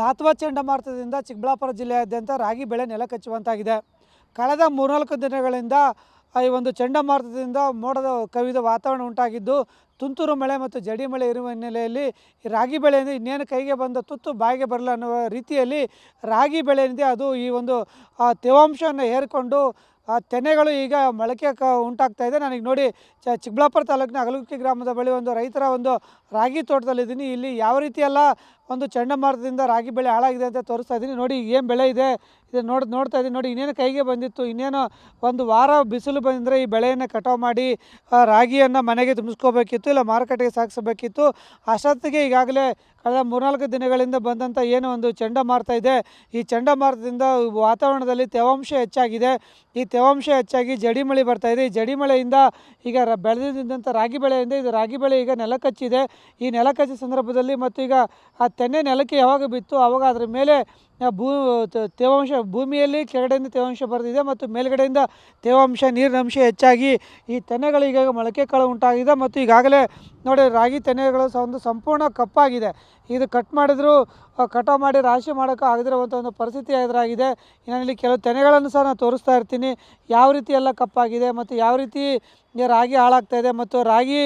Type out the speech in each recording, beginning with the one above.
ಧಾತ್ವಾ ಚಂಡಮಾರುತದಿಂದ ಚಿಕ್ಕಬಳ್ಳಾಪುರ ಜಿಲ್ಲೆಯಾದ್ಯಂತ ರಾಗಿ ಬೆಳೆ ನೆಲಕಚ್ಚುವಂತಾಗಿದೆ. ಕಳೆದ 3-4 ದಿನಗಳಿಂದ ಈ ಒಂದು ಚಂಡಮಾರುತದಿಂದ ಮೋಡದ ಕವಿದ ವಾತಾವರಣ ಉಂಟಾಗಿದ್ದು, ತುಂತುರು ಮಳೆ ಮತ್ತು ಜಡಿ ಮಳೆ ಇರುವ ಹಿನ್ನೆಲೆಯಲ್ಲಿ ಈ ರಾಗಿ ಬೆಳೆಯಿಂದ ಇನ್ನೇನು ಕೈಗೆ ಬಂದ ತುತ್ತು ಬಾಯಿಗೆ ಬರಲ್ಲ ಅನ್ನುವ ರೀತಿಯಲ್ಲಿ ರಾಗಿ ಬೆಳೆಯಿಂದ ಅದು ಈ ಒಂದು ತೇವಾಂಶವನ್ನು ಹೇರಿಕೊಂಡು ತೆನೆಗಳು ಈಗ ಮೊಳಕೆ ಉಂಟಾಗ್ತಾ ಇದೆ. ನನಗೆ ನೋಡಿ ಚಿಕ್ಕಬಳ್ಳಾಪುರ ತಾಲೂಕಿನ ಅಗಲಗುಕ್ಕಿ ಗ್ರಾಮದ ಬಳಿ ಒಂದು ರೈತರ ಒಂದು ರಾಗಿ ತೋಟದಲ್ಲಿದ್ದೀನಿ. ಇಲ್ಲಿ ಯಾವ ರೀತಿಯೆಲ್ಲ ಒಂದು ಚಂಡಮಾರುತದಿಂದ ರಾಗಿ ಬೆಳೆ ಹಾಳಾಗಿದೆ ಅಂತ ತೋರಿಸ್ತಾ ಇದ್ದೀನಿ. ನೋಡಿ ಏನು ಬೆಳೆ ಇದೆ ಇದು ನೋಡ್ತಾ ಇದ್ದೀನಿ. ನೋಡಿ ಇನ್ನೇನು ಕೈಗೆ ಬಂದಿತ್ತು, ಇನ್ನೇನು ಒಂದು ವಾರ ಬಿಸಿಲು ಬಂದರೆ ಈ ಬೆಳೆಯನ್ನು ಕಟಾವು ಮಾಡಿ ರಾಗಿಯನ್ನು ಮನೆಗೆ ತುಂಬಿಸ್ಕೋಬೇಕಿತ್ತು, ಇಲ್ಲ ಮಾರುಕಟ್ಟೆಗೆ ಸಾಗಿಸಬೇಕಿತ್ತು. ಅಷ್ಟೊತ್ತಿಗೆ ಈಗಾಗಲೇ ಕಳೆದ 3-4 ದಿನಗಳಿಂದ ಬಂದಂಥ ಏನು ಒಂದು ಚಂಡಮಾರುತ ಇದೆ, ಈ ಚಂಡಮಾರುತದಿಂದ ವಾತಾವರಣದಲ್ಲಿ ತೇವಾಂಶ ಹೆಚ್ಚಾಗಿದೆ. ಈ ತೇವಾಂಶ ಹೆಚ್ಚಾಗಿ ಜಡಿ ಮಳೆ ಬರ್ತಾಯಿದೆ. ಈ ಜಡಿ ಮಳೆಯಿಂದ ಈಗ ಬೆಳೆದಿದ್ದಂಥ ರಾಗಿ ಬೆಳೆಯಿಂದ ಇದು ರಾಗಿ ಬೆಳೆ ಈಗ ನೆಲಕಚ್ಚಿದೆ. ಈ ನೆಲಕಚ್ಚಿದ ಸಂದರ್ಭದಲ್ಲಿ ಮತ್ತು ಈಗ ಆ ತೆನೆ ನೆಲಕ್ಕೆ ಯಾವಾಗ ಬಿತ್ತು ಆವಾಗ ಅದರ ಮೇಲೆ ತೇವಾಂಶ ಭೂಮಿಯಲ್ಲಿ ಕೆಳಗಡೆಯಿಂದ ತೇವಾಂಶ ಬರೆದಿದೆ ಮತ್ತು ಮೇಲ್ಗಡೆಯಿಂದ ತೇವಾಂಶ ನೀರಿನ ಅಂಶ ಹೆಚ್ಚಾಗಿ ಈ ತೆನೆಗಳು ಈಗ ಮೊಳಕೆ ಕಾಳು ಉಂಟಾಗಿದೆ. ಮತ್ತು ಈಗಾಗಲೇ ನೋಡಿ ರಾಗಿ ತೆನೆಗಳು ಒಂದು ಸಂಪೂರ್ಣ ಕಪ್ಪಾಗಿದೆ. ಇದು ಕಟ್ ಮಾಡಿದರೂ ಕಟಾವು ಮಾಡಿ ರಾಶಿ ಮಾಡೋಕ್ಕೆ ಆಗದಿರುವಂಥ ಒಂದು ಪರಿಸ್ಥಿತಿ ಎದುರಾಗಿದೆ. ನಾನಿಲ್ಲಿ ಕೆಲವು ತೆನೆಗಳನ್ನು ಸಹ ನಾನು ತೋರಿಸ್ತಾ ಇರ್ತೀನಿ, ಯಾವ ರೀತಿ ಎಲ್ಲ ಕಪ್ಪಾಗಿದೆ ಮತ್ತು ಯಾವ ರೀತಿ ರಾಗಿ ಹಾಳಾಗ್ತಾಯಿದೆ. ಮತ್ತು ರಾಗಿ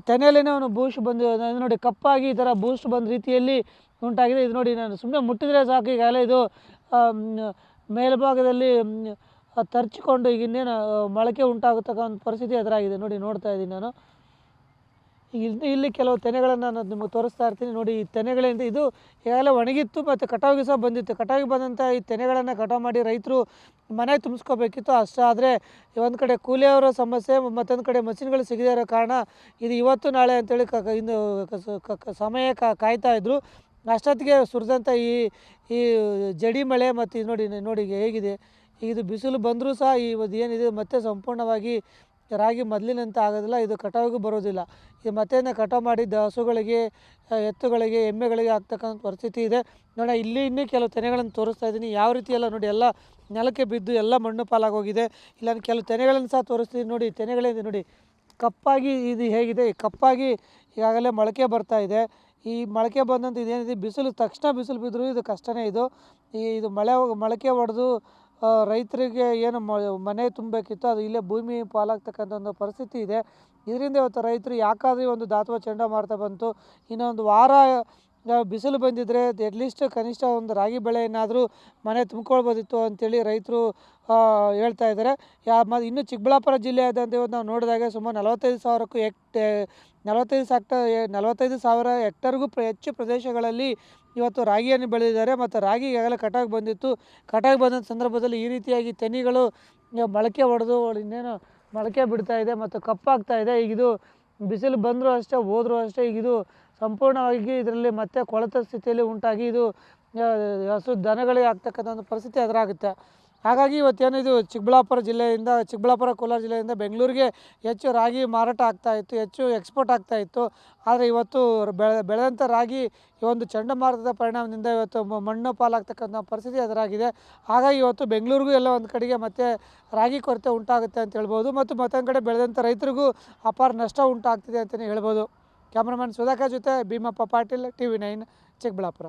ತೆನೆಯಲ್ಲೇ ಒಂದು ಬೂಸ್ಟ್ ಬಂದು ನೋಡಿ ಕಪ್ಪಾಗಿ ಈ ಥರ ಬೂಸ್ಟ್ ಬಂದ ರೀತಿಯಲ್ಲಿ ಉಂಟಾಗಿದೆ. ಇದು ನೋಡಿ ನಾನು ಸುಮ್ಮನೆ ಮುಟ್ಟಿದರೆ ಸಾಕು ಈಗಾಗಲೇ ಇದು ಮೇಲ್ಭಾಗದಲ್ಲಿ ತರ್ಚಿಕೊಂಡು ಈಗ ಇನ್ನೇನು ಮೊಳಕೆ ಉಂಟಾಗತಕ್ಕಂಥ ಪರಿಸ್ಥಿತಿ ಎದುರಾಗಿದೆ. ನೋಡಿ ನೋಡ್ತಾ ಇದ್ದೀನಿ ನಾನು. ಇಲ್ಲಿ ಕೆಲವು ತೆನೆಗಳನ್ನು ನಾನು ನಿಮಗೆ ತೋರಿಸ್ತಾ ಇರ್ತೀನಿ. ನೋಡಿ ಈ ತೆನೆಗಳಿಂದ ಇದು ಈಗಾಗಲೇ ಒಣಗಿತ್ತು ಮತ್ತು ಕಟಾವಿಗೆ ಸಹ ಬಂದಿತ್ತು. ಕಟಾವಿಗೆ ಬಂದಂಥ ಈ ತೆನೆಗಳನ್ನು ಕಟಾವು ಮಾಡಿ ರೈತರು ಮನೆಗೆ ತುಂಬಿಸ್ಕೋಬೇಕಿತ್ತು. ಅಷ್ಟಾದರೆ ಒಂದು ಕಡೆ ಕೂಲಿಯವರ ಸಮಸ್ಯೆ, ಮತ್ತೊಂದು ಕಡೆ ಮಷಿನ್ಗಳು ಸಿಗದೇ ಇರೋ ಕಾರಣ ಇದು ಇವತ್ತು ನಾಳೆ ಅಂತೇಳಿ ಇನ್ನು ಸಮಯ ಕಾಯ್ತಾಯಿದ್ರು. ಅಷ್ಟೊತ್ತಿಗೆ ಸುರಿದಂಥ ಈ ಜಡಿ ಮಳೆ ಮತ್ತು ನೋಡಿ ಹೇಗಿದೆ. ಇದು ಬಿಸಿಲು ಬಂದರೂ ಸಹ ಈ ಏನಿದೆ ಮತ್ತೆ ಸಂಪೂರ್ಣವಾಗಿ ರಾಗಿ ಮೊದಲಿನಂತೆ ಆಗೋದಿಲ್ಲ, ಇದು ಕಟಾವಿಗೂ ಬರೋದಿಲ್ಲ. ಇದು ಮತ್ತೆ ಕಟಾವು ಮಾಡಿದ್ದ ಹಸುಗಳಿಗೆ, ಎತ್ತುಗಳಿಗೆ, ಎಮ್ಮೆಗಳಿಗೆ ಆಗ್ತಕ್ಕಂಥ ಪರಿಸ್ಥಿತಿ ಇದೆ. ನೋಡಿ ಇಲ್ಲಿ ಇನ್ನೂ ಕೆಲವು ತೆನೆಗಳನ್ನು ತೋರಿಸ್ತಾ ಇದ್ದೀನಿ. ಯಾವ ರೀತಿ ಎಲ್ಲ ನೋಡಿ ಎಲ್ಲ ನೆಲಕ್ಕೆ ಬಿದ್ದು ಎಲ್ಲ ಮಣ್ಣು ಪಾಲಾಗೋಗಿದೆ. ಇಲ್ಲ ಕೆಲವು ತೆನೆಗಳನ್ನು ಸಹ ತೋರಿಸ್ತೀನಿ. ನೋಡಿ ತೆನೆಗಳಿದೆ ನೋಡಿ ಕಪ್ಪಾಗಿ ಇದು ಹೇಗಿದೆ, ಕಪ್ಪಾಗಿ ಈಗಾಗಲೇ ಮೊಳಕೆ ಬರ್ತಾ ಇದೆ. ಈ ಮೊಳಕೆ ಬಂದಂಥ ಇದೇನಿದೆ ಬಿಸಿಲು ತಕ್ಷಣ ಬಿಸಿಲು ಬಿದ್ದರೂ ಇದು ಕಷ್ಟನೇ. ಇದು ಮೊಳಕೆ ಹೊಡೆದು ರೈತರಿಗೆ ಏನು ಮನೆ ತುಂಬಬೇಕಿತ್ತು ಅದು ಇಲ್ಲೇ ಭೂಮಿ ಪಾಲಾಗ್ತಕ್ಕಂಥ ಒಂದು ಪರಿಸ್ಥಿತಿ ಇದೆ. ಇದರಿಂದ ಇವತ್ತು ರೈತರು ಯಾಕಾದರೆ ಒಂದು ಧಾತ್ವಾ ಚಂಡಮಾರುತ ಬಂತು, ಇನ್ನೊಂದು ವಾರ ಬಿಸಿಲು ಬಂದಿದ್ದರೆ ಅಟ್ಲೀಸ್ಟ್ ಕನಿಷ್ಠ ಒಂದು ರಾಗಿ ಬೆಳೆಯನ್ನಾದರೂ ಮನೆ ತುಂಬ್ಕೊಳ್ಬೋದಿತ್ತು ಅಂಥೇಳಿ ರೈತರು ಹೇಳ್ತಾ ಇದ್ದಾರೆ. ಇನ್ನು ಚಿಕ್ಕಬಳ್ಳಾಪುರ ಜಿಲ್ಲೆಯಾದ್ಯಂತ ಇವತ್ತು ನಾವು ನೋಡಿದಾಗ ಸುಮಾರು 45,000 ಹೆಕ್ಟರ್ಗೂ ಹೆಚ್ಚು ಪ್ರದೇಶಗಳಲ್ಲಿ ಇವತ್ತು ರಾಗಿಯನ್ನು ಬೆಳೆದಿದ್ದಾರೆ. ಮತ್ತು ರಾಗಿ ಈಗಾಗಲೇ ಕಟಾವಿಗೆ ಬಂದಿತ್ತು. ಕಟಾವಿಗೆ ಬಂದಂಥ ಸಂದರ್ಭದಲ್ಲಿ ಈ ರೀತಿಯಾಗಿ ತೆನೆಗಳು ಮೊಳಕೆ ಹೊಡೆದು ಇನ್ನೇನು ಮೊಳಕೆ ಬಿಡ್ತಾ ಇದೆ ಮತ್ತು ಕಪ್ಪಾಗ್ತಾ ಇದೆ. ಈಗ ಇದು ಬಿಸಿಲು ಬಂದರೂ ಅಷ್ಟೇ ಹೋದರೂ ಅಷ್ಟೇ ಈಗ ಇದು ಸಂಪೂರ್ಣವಾಗಿ ಇದರಲ್ಲಿ ಮತ್ತೆ ಕೊಳೆತ ಸ್ಥಿತಿಯಲ್ಲಿ ಉಂಟಾಗಿ ಇದು ಹಸು ದನಗಳಿಗೆ ಆಗ್ತಕ್ಕಂಥ ಒಂದು ಪರಿಸ್ಥಿತಿ ಎದುರಾಗುತ್ತೆ. ಹಾಗಾಗಿ ಇವತ್ತೇನು ಚಿಕ್ಕಬಳ್ಳಾಪುರ ಕೋಲಾರ ಜಿಲ್ಲೆಯಿಂದ ಬೆಂಗಳೂರಿಗೆ ಹೆಚ್ಚು ರಾಗಿ ಮಾರಾಟ ಆಗ್ತಾಯಿತ್ತು, ಹೆಚ್ಚು ಎಕ್ಸ್ಪೋರ್ಟ್ ಆಗ್ತಾಯಿತ್ತು. ಆದರೆ ಇವತ್ತು ಬೆಳೆದಂಥ ರಾಗಿ ಈ ಒಂದು ಚಂಡಮಾರುತದ ಪರಿಣಾಮದಿಂದ ಇವತ್ತು ಮಣ್ಣು ಪಾಲಾಗ್ತಕ್ಕಂಥ ಪರಿಸ್ಥಿತಿ ಎದುರಾಗಿದೆ. ಹಾಗಾಗಿ ಇವತ್ತು ಬೆಂಗಳೂರಿಗೂ ಎಲ್ಲ ಒಂದು ಕಡೆಗೆ ಮತ್ತೆ ರಾಗಿ ಕೊರತೆ ಉಂಟಾಗುತ್ತೆ ಅಂತ ಹೇಳ್ಬೋದು. ಮತ್ತು ಮತ್ತೊಂದು ಕಡೆ ಬೆಳೆದಂಥ ರೈತರಿಗೂ ಅಪಾರ ನಷ್ಟ ಉಂಟಾಗ್ತಿದೆ ಅಂತಲೇ ಹೇಳ್ಬೋದು. ಕ್ಯಾಮ್ರಾಮನ್ ಸುಧಾಕರ್ ಜೊತೆ ಭೀಮಪ್ಪ ಪಾಟೀಲ್, TV9 ಚಿಕ್ಕಬಳ್ಳಾಪುರ.